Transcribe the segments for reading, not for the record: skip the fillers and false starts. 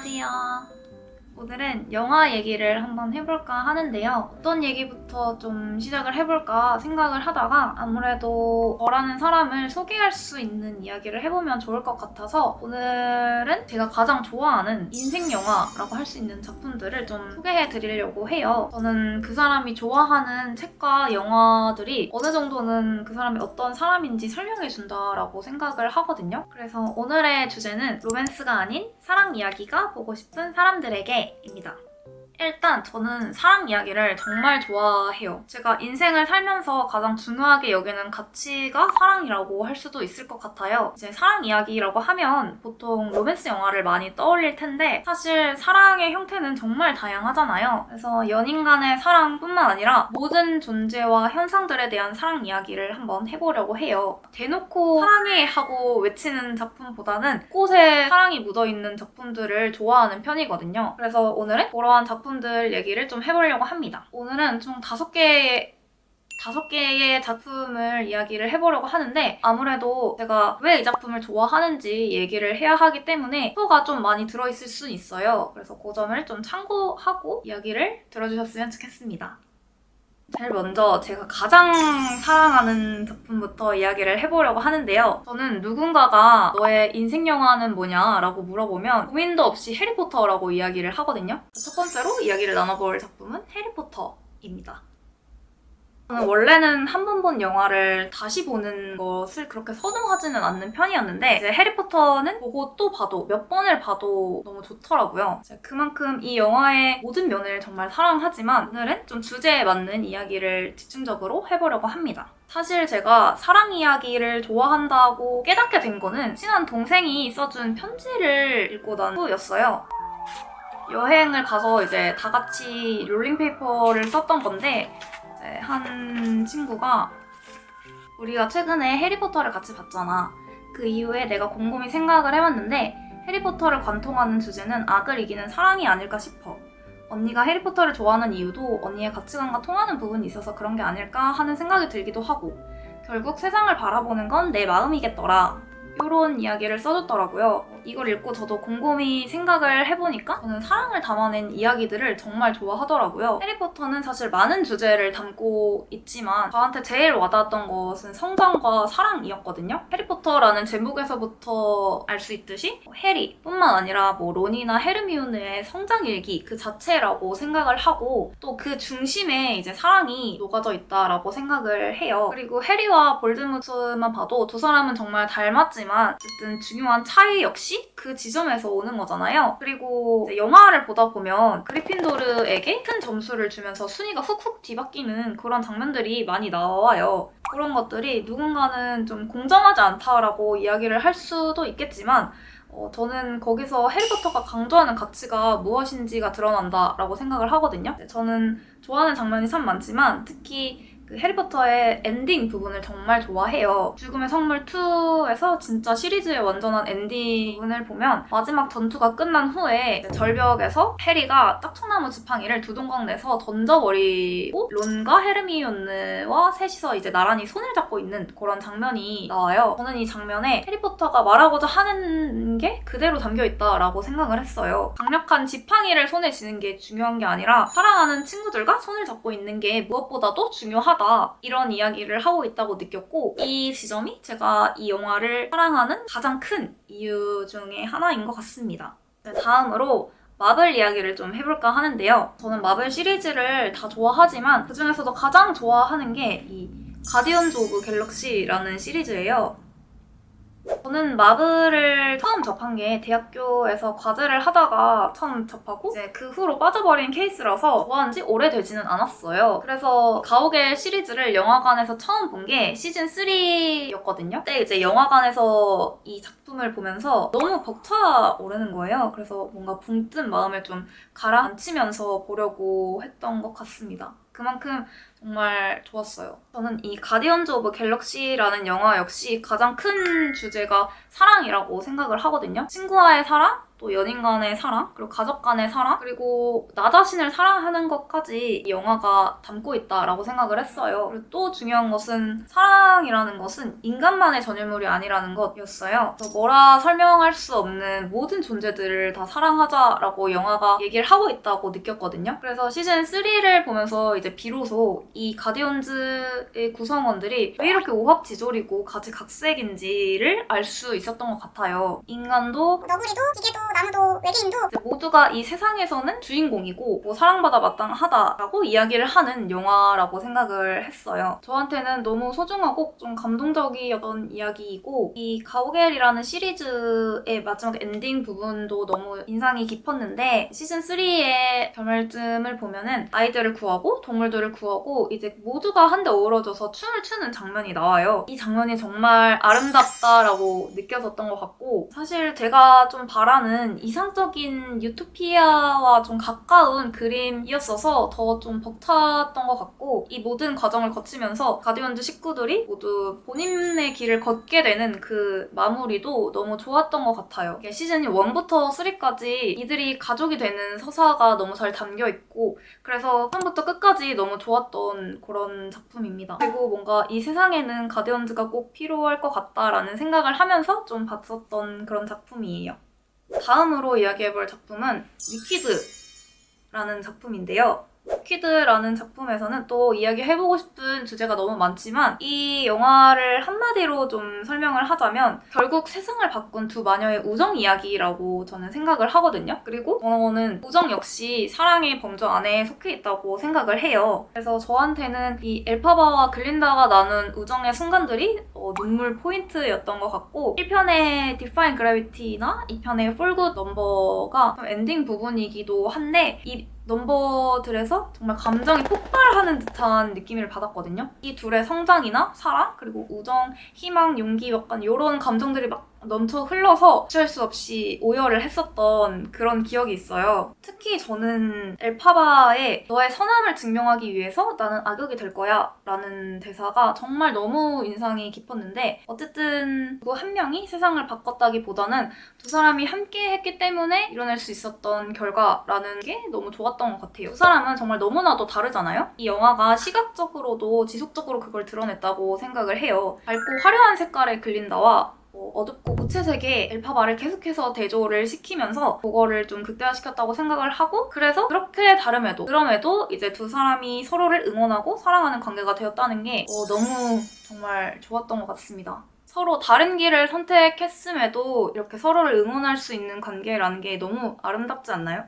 안녕하세요. 오늘은 영화 얘기를 한번 해볼까 하는데요. 어떤 얘기부터 좀 시작을 해볼까 생각을 하다가 아무래도 저라는 사람을 소개할 수 있는 이야기를 해보면 좋을 것 같아서 오늘은 제가 가장 좋아하는 인생 영화라고 할 수 있는 작품들을 좀 소개해 드리려고 해요. 저는 그 사람이 좋아하는 책과 영화들이 어느 정도는 그 사람이 어떤 사람인지 설명해 준다라고 생각을 하거든요. 그래서 오늘의 주제는 로맨스가 아닌 사랑 이야기가 보고 싶은 사람들에게 입니다. 일단 저는 사랑 이야기를 정말 좋아해요. 제가 인생을 살면서 가장 중요하게 여기는 가치가 사랑이라고 할 수도 있을 것 같아요. 이제 사랑 이야기라고 하면 보통 로맨스 영화를 많이 떠올릴 텐데 사실 사랑의 형태는 정말 다양하잖아요. 그래서 연인 간의 사랑뿐만 아니라 모든 존재와 현상들에 대한 사랑 이야기를 한번 해보려고 해요. 대놓고 사랑해 하고 외치는 작품보다는 곳에 사랑이 묻어있는 작품들을 좋아하는 편이거든요. 그래서 오늘은 그러한 작품들 얘기를 좀 해보려고 합니다. 오늘은 총 5개의 작품을 이야기를 해보려고 하는데 아무래도 제가 왜 이 작품을 좋아하는지 얘기를 해야 하기 때문에 스포가 좀 많이 들어있을 수 있어요. 그래서 그 점을 좀 참고하고 이야기를 들어주셨으면 좋겠습니다. 제일 먼저 제가 가장 사랑하는 작품부터 이야기를 해보려고 하는데요. 저는 누군가가 너의 인생 영화는 뭐냐 라고 물어보면 고민도 없이 해리포터라고 이야기를 하거든요. 첫 번째로 이야기를 나눠볼 작품은 해리포터입니다. 저는 원래는 한 번 본 영화를 다시 보는 것을 그렇게 선호하지는 않는 편이었는데 이제 해리포터는 보고 또 봐도 몇 번을 봐도 너무 좋더라고요. 그만큼 이 영화의 모든 면을 정말 사랑하지만 오늘은 좀 주제에 맞는 이야기를 집중적으로 해보려고 합니다. 사실 제가 사랑 이야기를 좋아한다고 깨닫게 된 거는 친한 동생이 써준 편지를 읽고 난 후였어요. 여행을 가서 이제 다 같이 롤링페이퍼를 썼던 건데 한 친구가 우리가 최근에 해리포터를 같이 봤잖아. 그 이후에 내가 곰곰이 생각을 해봤는데 해리포터를 관통하는 주제는 악을 이기는 사랑이 아닐까 싶어. 언니가 해리포터를 좋아하는 이유도 언니의 가치관과 통하는 부분이 있어서 그런 게 아닐까 하는 생각이 들기도 하고 결국 세상을 바라보는 건 내 마음이겠더라. 이런 이야기를 써줬더라고요. 이걸 읽고 저도 곰곰이 생각을 해보니까 저는 사랑을 담아낸 이야기들을 정말 좋아하더라고요. 해리포터는 사실 많은 주제를 담고 있지만 저한테 제일 와닿았던 것은 성장과 사랑이었거든요. 해리포터라는 제목에서부터 알 수 있듯이 해리뿐만 아니라 론이나 헤르미온느의 성장 일기 그 자체라고 생각을 하고 또 그 중심에 이제 사랑이 녹아져 있다라고 생각을 해요. 그리고 해리와 볼드모트만 봐도 두 사람은 정말 닮았지만 어쨌든 중요한 차이 역시 그 지점에서 오는 거잖아요. 그리고 영화를 보다 보면 그리핀도르에게 큰 점수를 주면서 순위가 훅훅 뒤바뀌는 그런 장면들이 많이 나와요. 그런 것들이 누군가는 좀 공정하지 않다라고 이야기를 할 수도 있겠지만 저는 거기서 해리포터가 강조하는 가치가 무엇인지가 드러난다라고 생각을 하거든요. 저는 좋아하는 장면이 참 많지만 특히 그 해리포터의 엔딩 부분을 정말 좋아해요. 죽음의 성물 2에서 진짜 시리즈의 완전한 엔딩 부분을 보면 마지막 전투가 끝난 후에 절벽에서 해리가 딱총나무 지팡이를 두 동강 내서 던져버리고 론과 헤르미온느와 셋이서 이제 나란히 손을 잡고 있는 그런 장면이 나와요. 저는 이 장면에 해리포터가 말하고자 하는 게 그대로 담겨있다라고 생각을 했어요. 강력한 지팡이를 손에 쥐는 게 중요한 게 아니라 사랑하는 친구들과 손을 잡고 있는 게 무엇보다도 중요하다. 이런 이야기를 하고 있다고 느꼈고 이 지점이 제가 이 영화를 사랑하는 가장 큰 이유 중에 하나인 것 같습니다. 다음으로 마블 이야기를 좀 해볼까 하는데요. 저는 마블 시리즈를 다 좋아하지만 그중에서도 가장 좋아하는 게 이 가디언즈 오브 갤럭시라는 시리즈예요. 저는 마블을 처음 접한 게 대학교에서 과제를 하다가 처음 접하고 이제 그 후로 빠져버린 케이스라서 좋아한 지 오래되지는 않았어요. 그래서 가오갤 시리즈를 영화관에서 처음 본 게 시즌 3였거든요. 그때 이제 영화관에서 이 작품을 보면서 너무 벅차오르는 거예요. 그래서 뭔가 붕 뜬 마음을 좀 가라앉히면서 보려고 했던 것 같습니다. 그만큼 정말 좋았어요. 저는 이 가디언즈 오브 갤럭시라는 영화 역시 가장 큰 주제가 사랑이라고 생각을 하거든요. 친구와의 사랑, 또 연인 간의 사랑, 그리고 가족 간의 사랑, 그리고 나 자신을 사랑하는 것까지 이 영화가 담고 있다라고 생각을 했어요. 그리고 또 중요한 것은 사랑이라는 것은 인간만의 전유물이 아니라는 것이었어요. 그래서 뭐라 설명할 수 없는 모든 존재들을 다 사랑하자라고 영화가 얘기를 하고 있다고 느꼈거든요. 그래서 시즌 3를 보면서 이제 비로소 이 가디언즈의 구성원들이 왜 이렇게 오합지졸이고 가지각색인지를 알 수 있었던 것 같아요. 인간도 너구리도 기계도 나무도 외계인도 모두가 이 세상에서는 주인공이고 뭐 사랑받아 마땅하다라고 이야기를 하는 영화라고 생각을 했어요. 저한테는 너무 소중하고 좀 감동적이었던 이야기이고 이 가오갤이라는 시리즈의 마지막 엔딩 부분도 너무 인상이 깊었는데 시즌 3의 결말쯤을 보면은 아이들을 구하고 동물들을 구하고 이제 모두가 한데 어우러져서 춤을 추는 장면이 나와요. 이 장면이 정말 아름답다라고 느껴졌던 것 같고 사실 제가 좀 바라는 이상적인 유토피아와 좀 가까운 그림이었어서 더 좀 벅찼던 것 같고 이 모든 과정을 거치면서 가디언즈 식구들이 모두 본인의 길을 걷게 되는 그 마무리도 너무 좋았던 것 같아요. 시즌 1부터 3까지 이들이 가족이 되는 서사가 너무 잘 담겨있고 그래서 처음부터 끝까지 너무 좋았던 그런 작품입니다. 그리고 뭔가 이 세상에는 가디언즈가 꼭 필요할 것 같다라는 생각을 하면서 좀 봤었던 그런 작품이에요. 다음으로 이야기해볼 작품은 위키드라는 작품인데요. 위키드라는 작품에서는 또 이야기해보고 싶은 주제가 너무 많지만 이 영화를 한마디로 좀 설명을 하자면 결국 세상을 바꾼 두 마녀의 우정 이야기라고 저는 생각을 하거든요. 그리고 저는 우정 역시 사랑의 범주 안에 속해 있다고 생각을 해요. 그래서 저한테는 이 엘파바와 글린다가 나눈 우정의 순간들이 눈물 포인트였던 것 같고 1편의 Defying Gravity나 2편의 For Good Number가 엔딩 부분이기도 한데 이 넘버들에서 정말 감정이 폭발하는 듯한 느낌을 받았거든요. 이 둘의 성장이나 사랑, 그리고 우정, 희망, 용기 약간 이런 감정들이 막 넘쳐 흘러서 어쩔 수 없이 오열을 했었던 그런 기억이 있어요. 특히 저는 엘파바의 너의 선함을 증명하기 위해서 나는 악역이 될 거야 라는 대사가 정말 너무 인상이 깊었는데 어쨌든 누구 한 명이 세상을 바꿨다기보다는 두 사람이 함께 했기 때문에 이뤄낼 수 있었던 결과라는 게 너무 좋았던 것 같아요. 두 사람은 정말 너무나도 다르잖아요? 이 영화가 시각적으로도 지속적으로 그걸 드러냈다고 생각을 해요. 밝고 화려한 색깔의 글린다와 어둡고 무채색의 엘파바를 계속해서 대조를 시키면서 그거를 좀 극대화시켰다고 생각을 하고 그래서 그렇게 그럼에도 이제 두 사람이 서로를 응원하고 사랑하는 관계가 되었다는 게 너무 정말 좋았던 것 같습니다. 서로 다른 길을 선택했음에도 이렇게 서로를 응원할 수 있는 관계라는 게 너무 아름답지 않나요?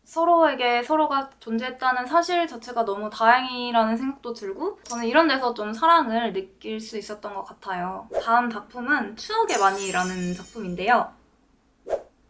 서로에게 서로가 존재했다는 사실 자체가 너무 다행이라는 생각도 들고 저는 이런 데서 좀 사랑을 느낄 수 있었던 것 같아요. 다음 작품은 추억의 많이라는 작품인데요.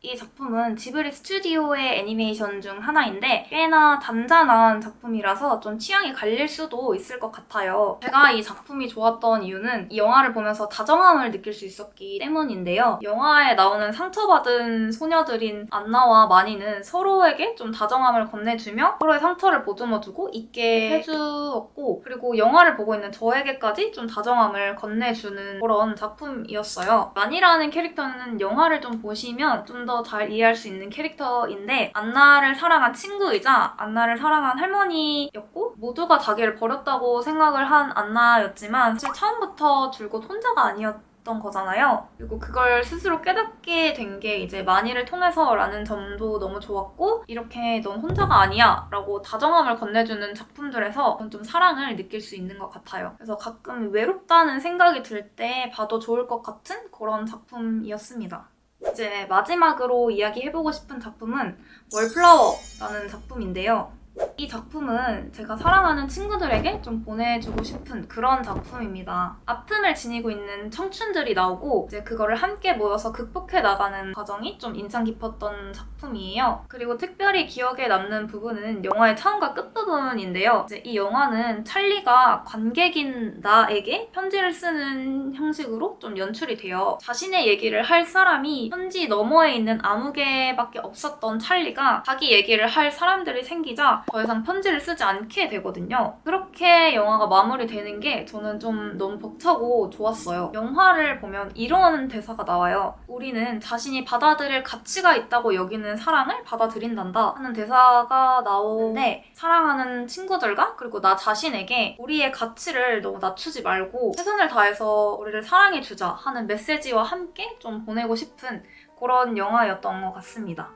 이 작품은 지브리 스튜디오의 애니메이션 중 하나인데 꽤나 잔잔한 작품이라서 좀 취향이 갈릴 수도 있을 것 같아요. 제가 이 작품이 좋았던 이유는 이 영화를 보면서 다정함을 느낄 수 있었기 때문인데요. 영화에 나오는 상처받은 소녀들인 안나와 마니는 서로에게 좀 다정함을 건네주며 서로의 상처를 보듬어주고 잊게 해주었고 그리고 영화를 보고 있는 저에게까지 좀 다정함을 건네주는 그런 작품이었어요. 마니라는 캐릭터는 영화를 좀 보시면 좀 더 잘 이해할 수 있는 캐릭터인데 안나를 사랑한 친구이자 안나를 사랑한 할머니였고 모두가 자기를 버렸다고 생각을 한 안나였지만 사실 처음부터 줄곧 혼자가 아니었던 거잖아요. 그리고 그걸 스스로 깨닫게 된 게 이제 마니를 통해서라는 점도 너무 좋았고 이렇게 넌 혼자가 아니야 라고 다정함을 건네주는 작품들에서 좀 사랑을 느낄 수 있는 것 같아요. 그래서 가끔 외롭다는 생각이 들 때 봐도 좋을 것 같은 그런 작품이었습니다. 이제 마지막으로 이야기해보고 싶은 작품은 월플라워라는 작품인데요. 이 작품은 제가 사랑하는 친구들에게 좀 보내주고 싶은 그런 작품입니다. 아픔을 지니고 있는 청춘들이 나오고 이제 그거를 함께 모여서 극복해 나가는 과정이 좀 인상 깊었던 작품이에요. 그리고 특별히 기억에 남는 부분은 영화의 처음과 끝부분인데요. 이제 이 영화는 찰리가 관객인 나에게 편지를 쓰는 형식으로 좀 연출이 돼요. 자신의 얘기를 할 사람이 편지 너머에 있는 아무개밖에 없었던 찰리가 자기 얘기를 할 사람들이 생기자 더 이상 이상 편지를 쓰지 않게 되거든요. 그렇게 영화가 마무리되는 게 저는 좀 너무 벅차고 좋았어요. 영화를 보면 이런 대사가 나와요. 우리는 자신이 받아들일 가치가 있다고 여기는 사랑을 받아들인단다 하는 대사가 나오는데, 사랑하는 친구들과 그리고 나 자신에게 우리의 가치를 너무 낮추지 말고 최선을 다해서 우리를 사랑해주자 하는 메시지와 함께 좀 보내고 싶은 그런 영화였던 것 같습니다.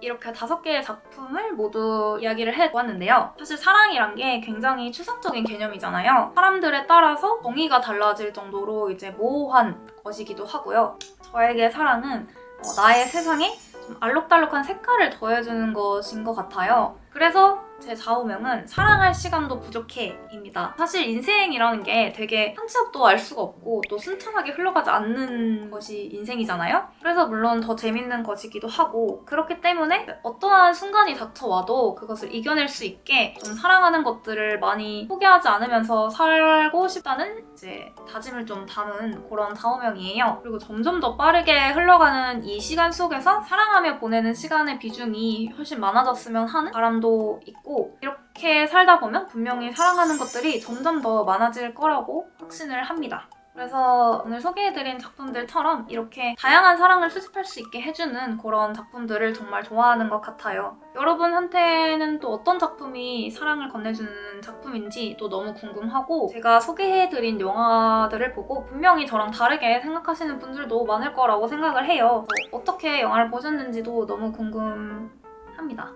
이렇게 5개의 작품을 모두 이야기를 해보았는데요. 사실 사랑이란 게 굉장히 추상적인 개념이잖아요. 사람들에 따라서 정의가 달라질 정도로 이제 모호한 것이기도 하고요. 저에게 사랑은 나의 세상에 좀 알록달록한 색깔을 더해주는 것인 것 같아요. 그래서 제 좌우명은 사랑할 시간도 부족해입니다. 사실 인생이라는 게 되게 한치 앞도 알 수가 없고 또 순탄하게 흘러가지 않는 것이 인생이잖아요. 그래서 물론 더 재밌는 것이기도 하고, 그렇기 때문에 어떠한 순간이 닥쳐와도 그것을 이겨낼 수 있게 좀 사랑하는 것들을 많이 포기하지 않으면서 살고 싶다는 이제 다짐을 좀 담은 그런 좌우명이에요. 그리고 점점 더 빠르게 흘러가는 이 시간 속에서 사랑하며 보내는 시간의 비중이 훨씬 많아졌으면 하는 바람도 있고, 이렇게 살다 보면 분명히 사랑하는 것들이 점점 더 많아질 거라고 확신을 합니다. 그래서 오늘 소개해드린 작품들처럼 이렇게 다양한 사랑을 수집할 수 있게 해주는 그런 작품들을 정말 좋아하는 것 같아요. 여러분한테는 또 어떤 작품이 사랑을 건네주는 작품인지 또 너무 궁금하고, 제가 소개해드린 영화들을 보고 분명히 저랑 다르게 생각하시는 분들도 많을 거라고 생각을 해요. 어떻게 영화를 보셨는지도 너무 궁금합니다.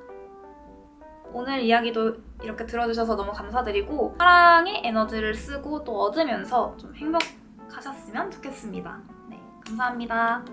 오늘 이야기도 이렇게 들어주셔서 너무 감사드리고, 사랑의 에너지를 쓰고 또 얻으면서 좀 행복하셨으면 좋겠습니다. 네, 감사합니다.